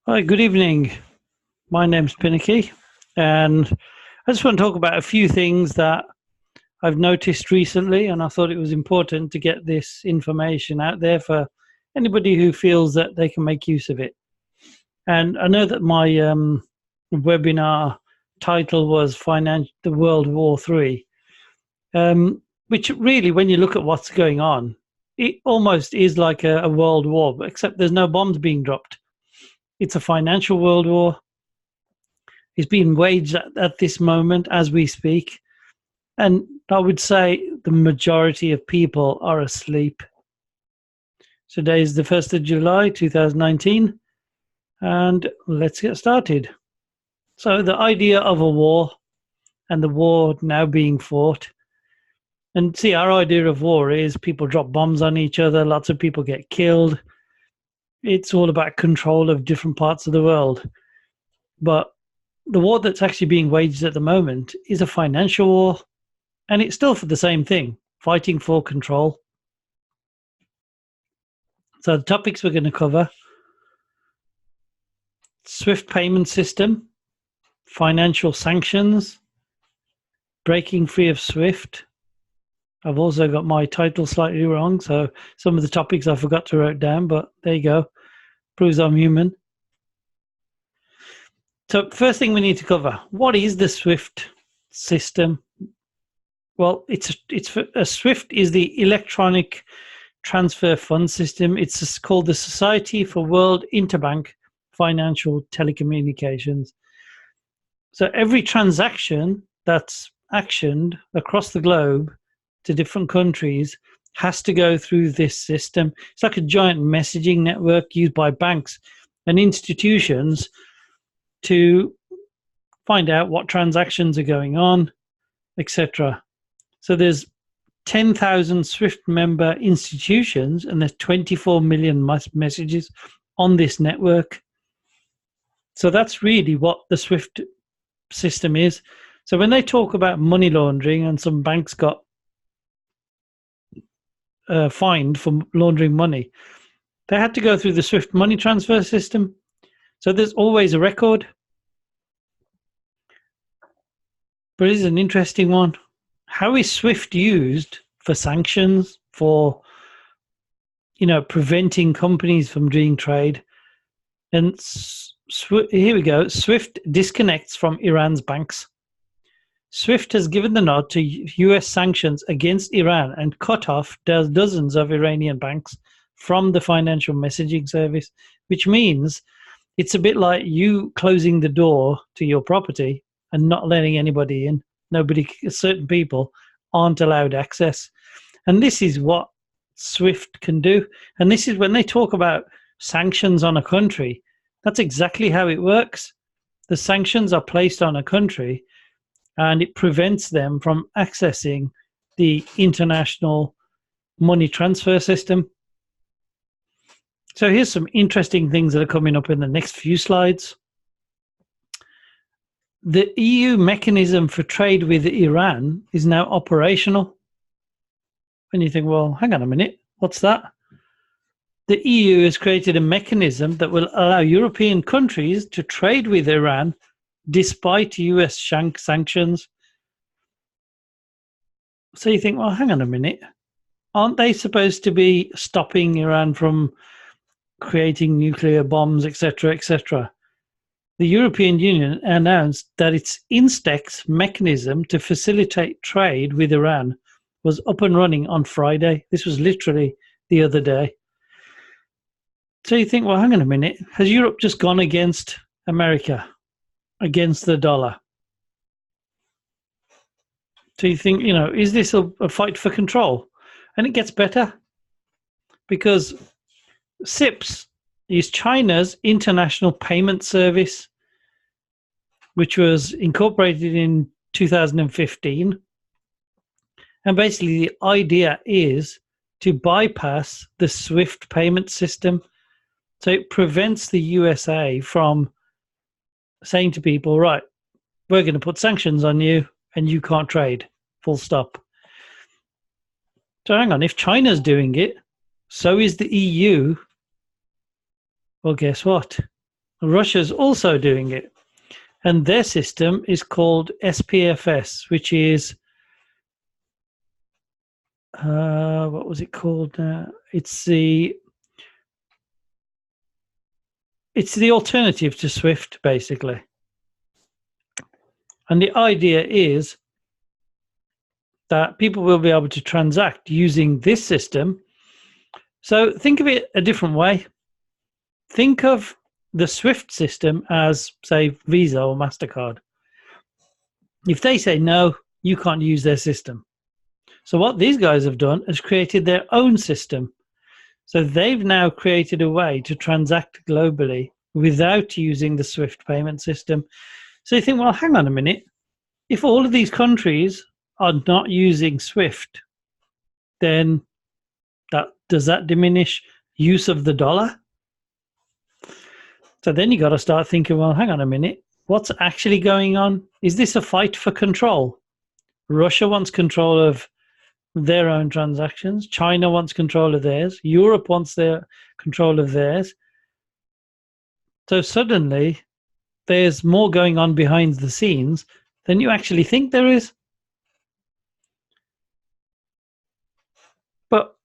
Hi, good evening. My name's Pinicky, and I just want to talk about a few things that I've noticed recently, and I thought it was important to get this information out there for anybody who feels that they can make use of it. And I know that my webinar title was the World War Three, which really, when you look at what's going on, it almost is like a world war, but except there's no bombs being dropped. It's a financial world war. Is being waged at this moment as we speak. And I would say the majority of people are asleep. Today is the 1st of July, 2019, and let's get started. So, the idea of a war and the war now being fought. And see, our idea of war is people drop bombs on each other, lots of people get killed. It's all about control of different parts of the world. But the war that's actually being waged at the moment is a financial war, and it's still for the same thing, fighting for control. So the topics we're going to cover: SWIFT payment system, financial sanctions, breaking free of SWIFT. I've also got my title slightly wrong, so some of the topics I forgot to write down, but there you go. Proves I'm human. So first thing we need to cover, what is the SWIFT system? Well, a SWIFT is the electronic transfer fund system. It's called the Society for World Interbank Financial Telecommunications. So every transaction that's actioned across the globe to different countries has to go through this system. It's like a giant messaging network used by banks and institutions to find out what transactions are going on, etc. So there's 10,000 SWIFT member institutions, and there's 24 million messages on this network. So that's really what the SWIFT system is. So when they talk about money laundering and some banks got fined for laundering money, they had to go through the SWIFT money transfer system. So there's always a record. But it's an interesting one. How is SWIFT used for sanctions, for preventing companies from doing trade? And here we go. SWIFT disconnects from Iran's banks. SWIFT has given the nod to US sanctions against Iran and cut off dozens of Iranian banks from the financial messaging service, which means it's a bit like you closing the door to your property and not letting anybody in. Certain people aren't allowed access. And this is what SWIFT can do. And this is when they talk about sanctions on a country, that's exactly how it works. The sanctions are placed on a country and it prevents them from accessing the international money transfer system. So here's some interesting things that are coming up in the next few slides. The EU mechanism for trade with Iran is now operational. And you think, well, hang on a minute, what's that? The EU has created a mechanism that will allow European countries to trade with Iran despite US sanctions. So you think, well, hang on a minute. Aren't they supposed to be stopping Iran from creating nuclear bombs, etc., etc.? The European Union announced that its INSTEX mechanism to facilitate trade with Iran was up and running on Friday. This was literally the other day. So you think, well, hang on a minute. Has Europe just gone against America, against the dollar? So you think, is this a fight for control? And it gets better, because CIPS is China's international payment service, which was incorporated in 2015. And basically the idea is to bypass the SWIFT payment system. So it prevents the USA from saying to people, right, we're going to put sanctions on you and you can't trade, full stop. So hang on, if China's doing it, so is the EU. Well, guess what? Russia's also doing it. And their system is called SPFS, which is, what was it called? It's the alternative to SWIFT, basically. And the idea is that people will be able to transact using this system. So think of it a different way. Think of the SWIFT system as, say, Visa or MasterCard. If they say no, you can't use their system. So what these guys have done is created their own system. So they've now created a way to transact globally without using the SWIFT payment system. So you think, well, hang on a minute. If all of these countries are not using SWIFT, then does that diminish use of the dollar? So then you got to start thinking, well, hang on a minute. What's actually going on? Is this a fight for control? Russia wants control of their own transactions. China wants control of theirs. Europe wants their control of theirs. So suddenly there's more going on behind the scenes than you actually think there is. But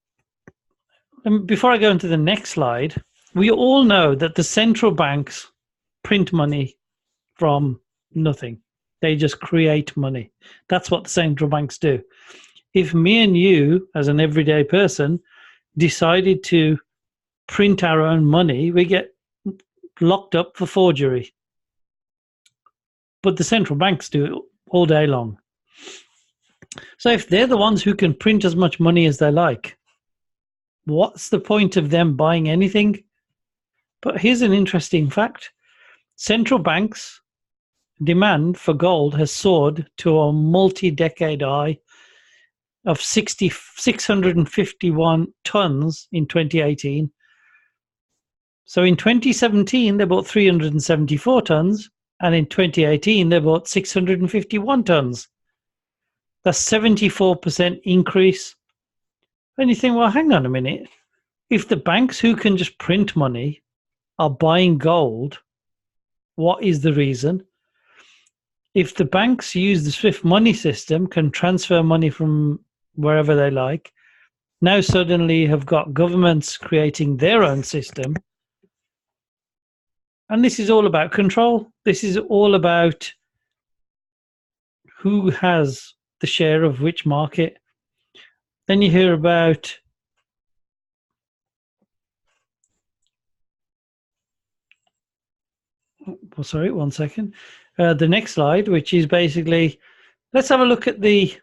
before I go into the next slide, we all know that the central banks print money from nothing. They just create money. That's what the central banks do. If me and you, as an everyday person, decided to print our own money, we get locked up for forgery. But the central banks do it all day long. So if they're the ones who can print as much money as they like, what's the point of them buying anything? But here's an interesting fact. Central banks' demand for gold has soared to a multi-decade high of 651 tons in 2018. So in 2017, they bought 374 tons, and in 2018, they bought 651 tons. That's 74% increase. And you think, well, hang on a minute. If the banks who can just print money are buying gold, what is the reason? If the banks use the SWIFT money system, can transfer money from wherever they like, now suddenly have got governments creating their own system. And this is all about control. This is all about who has the share of which market. Then you hear about sorry, one second. The next slide, which is basically, let's have a look at the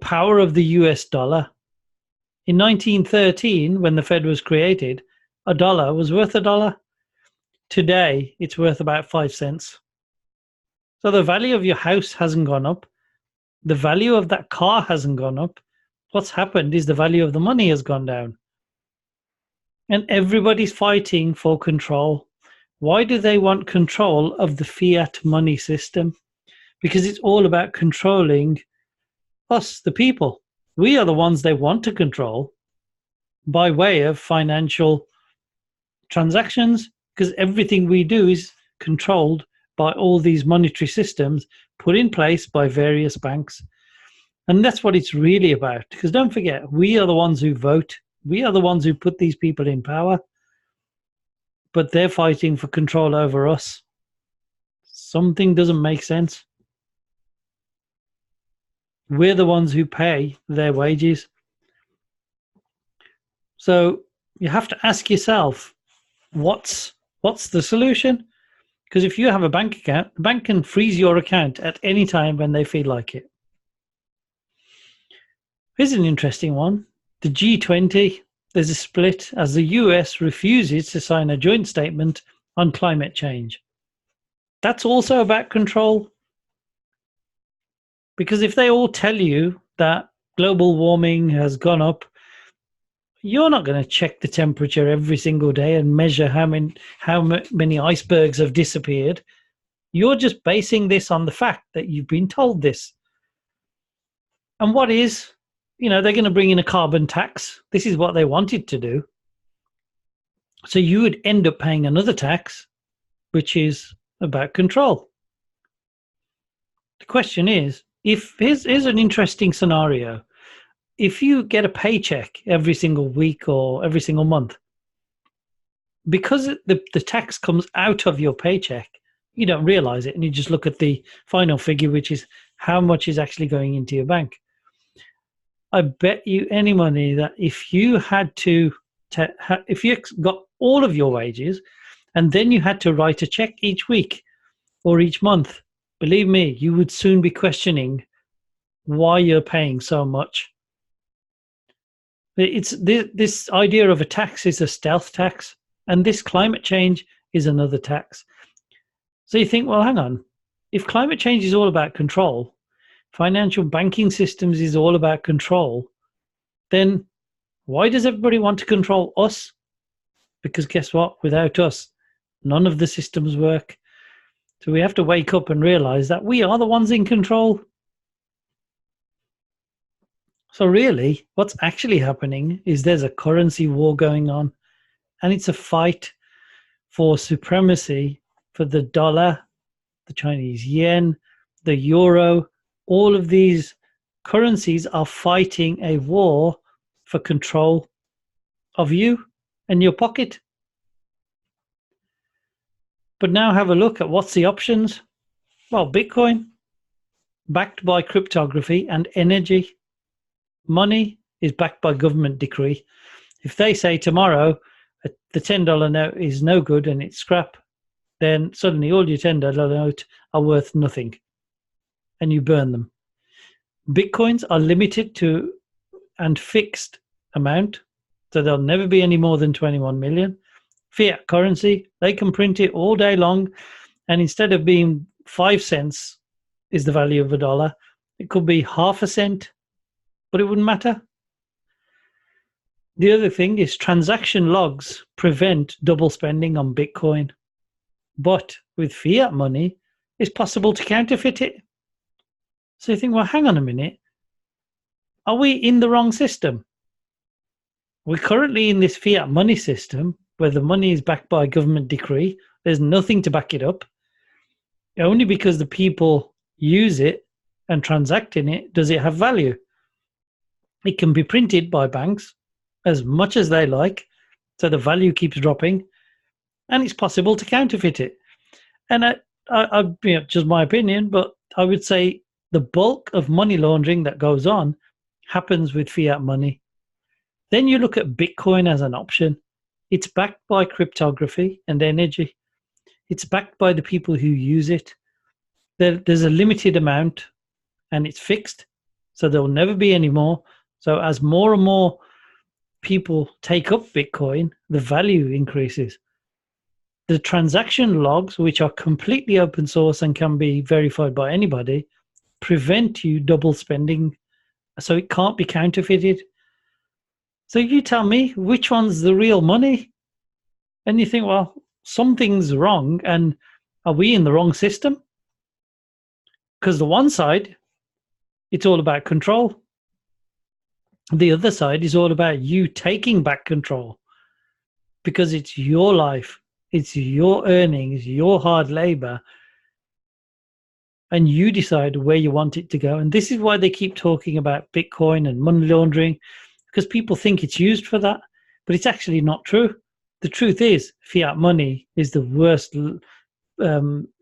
power of the US dollar. In 1913, when the Fed was created, a dollar was worth $1. Today, it's worth about 5 cents. So the value of your house hasn't gone up. The value of that car hasn't gone up. What's happened is the value of the money has gone down. And everybody's fighting for control. Why do they want control of the fiat money system? Because it's all about controlling us, the people. We are the ones they want to control by way of financial transactions, because everything we do is controlled by all these monetary systems put in place by various banks. And that's what it's really about. Because don't forget, we are the ones who vote. We are the ones who put these people in power. But they're fighting for control over us. Something doesn't make sense. We're the ones who pay their wages. So you have to ask yourself, what's the solution? Because if you have a bank account, the bank can freeze your account at any time when they feel like it. Here's an interesting one. The G20, there's a split as the US refuses to sign a joint statement on climate change. That's also about control. Because if they all tell you that global warming has gone up, you're not going to check the temperature every single day and measure how many icebergs have disappeared. You're just basing this on the fact that you've been told this. And what is, they're going to bring in a carbon tax. This is what they wanted to do. So you would end up paying another tax, which is about control. The question is, if here's an interesting scenario. If you get a paycheck every single week or every single month, because the tax comes out of your paycheck, you don't realize it and you just look at the final figure, which is how much is actually going into your bank. I bet you any money that if you had to if you got all of your wages and then you had to write a check each week or each month, believe me, you would soon be questioning why you're paying so much. It's this idea of a tax is a stealth tax, and this climate change is another tax. So you think, well, hang on, if climate change is all about control, financial banking systems is all about control, then why does everybody want to control us? Because guess what? Without us, none of the systems work. So we have to wake up and realize that we are the ones in control. So really, what's actually happening is there's a currency war going on, and it's a fight for supremacy for the dollar, the Chinese yen, the euro. All of these currencies are fighting a war for control of you and your pocket. But now have a look at what's the options. Well, Bitcoin, backed by cryptography and energy. Money is backed by government decree. If they say tomorrow the $10 note is no good and it's scrap, then suddenly all your $10 notes are worth nothing and you burn them. Bitcoins are limited to and fixed amount, so there'll never be any more than 21 million. Fiat currency, they can print it all day long, and instead of being 5 cents is the value of a dollar, it could be half a cent, but it wouldn't matter. The other thing is transaction logs prevent double spending on Bitcoin. But with fiat money, it's possible to counterfeit it. So you think, well, hang on a minute. Are we in the wrong system? We're currently in this fiat money system where the money is backed by government decree. There's nothing to back it up. Only because the people use it and transact in it does it have value. It can be printed by banks as much as they like, so the value keeps dropping, and it's possible to counterfeit it. And just my opinion, but I would say the bulk of money laundering that goes on happens with fiat money. Then you look at Bitcoin as an option. It's backed by cryptography and energy. It's backed by the people who use it. There's a limited amount and it's fixed, so there will never be any more. So as more and more people take up Bitcoin, the value increases. The transaction logs, which are completely open source and can be verified by anybody, prevent you double spending, so it can't be counterfeited. So you tell me which one's the real money? And you think, well, something's wrong, and are we in the wrong system? Because the one side, it's all about control. The other side is all about you taking back control, because it's your life, it's your earnings, your hard labor, and you decide where you want it to go. And this is why they keep talking about Bitcoin and money laundering, because people think it's used for that, but it's actually not true. The truth is, fiat money is the worst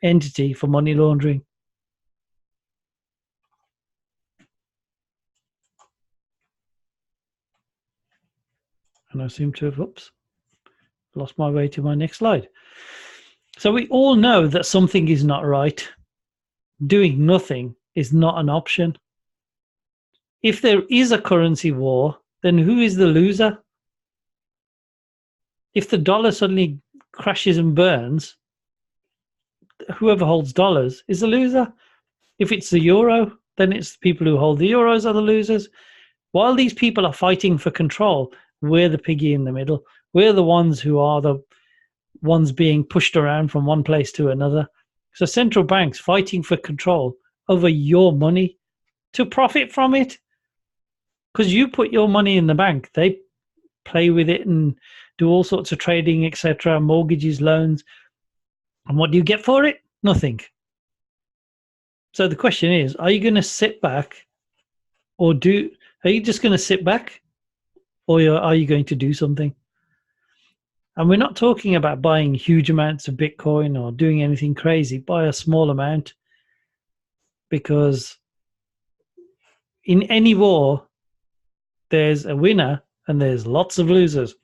entity for money laundering. And I seem to have, lost my way to my next slide. So we all know that something is not right. Doing nothing is not an option. If there is a currency war, then who is the loser? If the dollar suddenly crashes and burns, whoever holds dollars is the loser. If it's the euro, then it's the people who hold the euros are the losers. While these people are fighting for control, we're the piggy in the middle. We're the ones who are the ones being pushed around from one place to another. So central banks fighting for control over your money to profit from it. Because you put your money in the bank, they play with it and do all sorts of trading, etc., mortgages, loans. And what do you get for it? Nothing. So the question is, are you going to sit back are you just going to sit back, or are you going to do something? And we're not talking about buying huge amounts of Bitcoin or doing anything crazy. Buy a small amount, because in any war, there's a winner and there's lots of losers.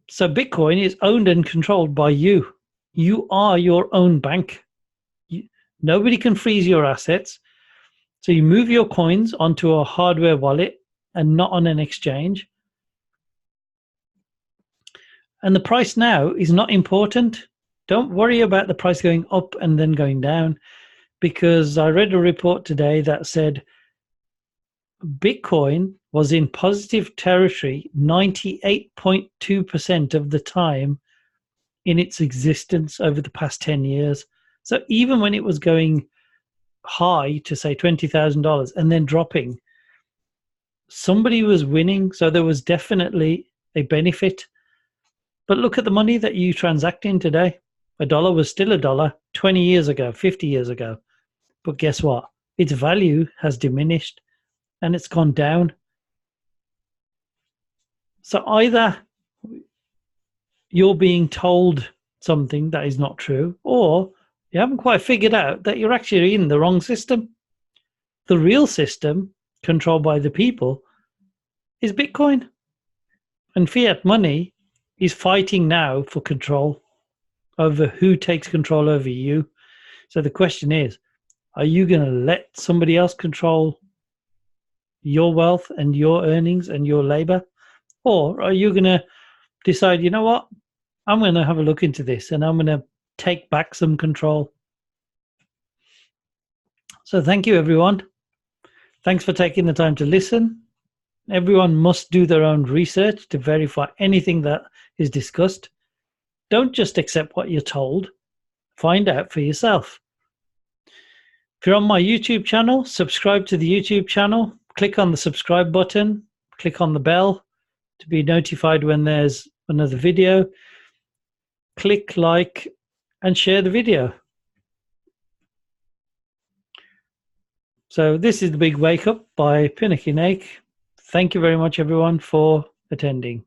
So Bitcoin is owned and controlled by you. You are your own bank. Nobody can freeze your assets. So you move your coins onto a hardware wallet and not on an exchange. And the price now is not important. Don't worry about the price going up and then going down, because I read a report today that said Bitcoin was in positive territory 98.2% of the time in its existence over the past 10 years. So even when it was going high to say $20,000 and then dropping, somebody was winning. So there was definitely a benefit. But look at the money that you transact in today. A dollar was still a dollar 20 years ago, 50 years ago. But guess what? Its value has diminished and it's gone down. So either you're being told something that is not true, or you haven't quite figured out that you're actually in the wrong system. The real system, controlled by the people, is Bitcoin. And fiat money is fighting now for control over who takes control over you. So the question is, are you going to let somebody else control your wealth and your earnings and your labor? Or are you going to decide, you know what, I'm going to have a look into this and I'm going to take back some control? So thank you, everyone. Thanks for taking the time to listen. Everyone must do their own research to verify anything that is discussed. Don't just accept what you're told. Find out for yourself. If you're on my YouTube channel, subscribe to the YouTube channel. Click on the subscribe button. Click on the bell to be notified when there's another video. Click like and share the video. So this is The Big Wake Up by Pinnaky Nake. Thank you very much, everyone, for attending.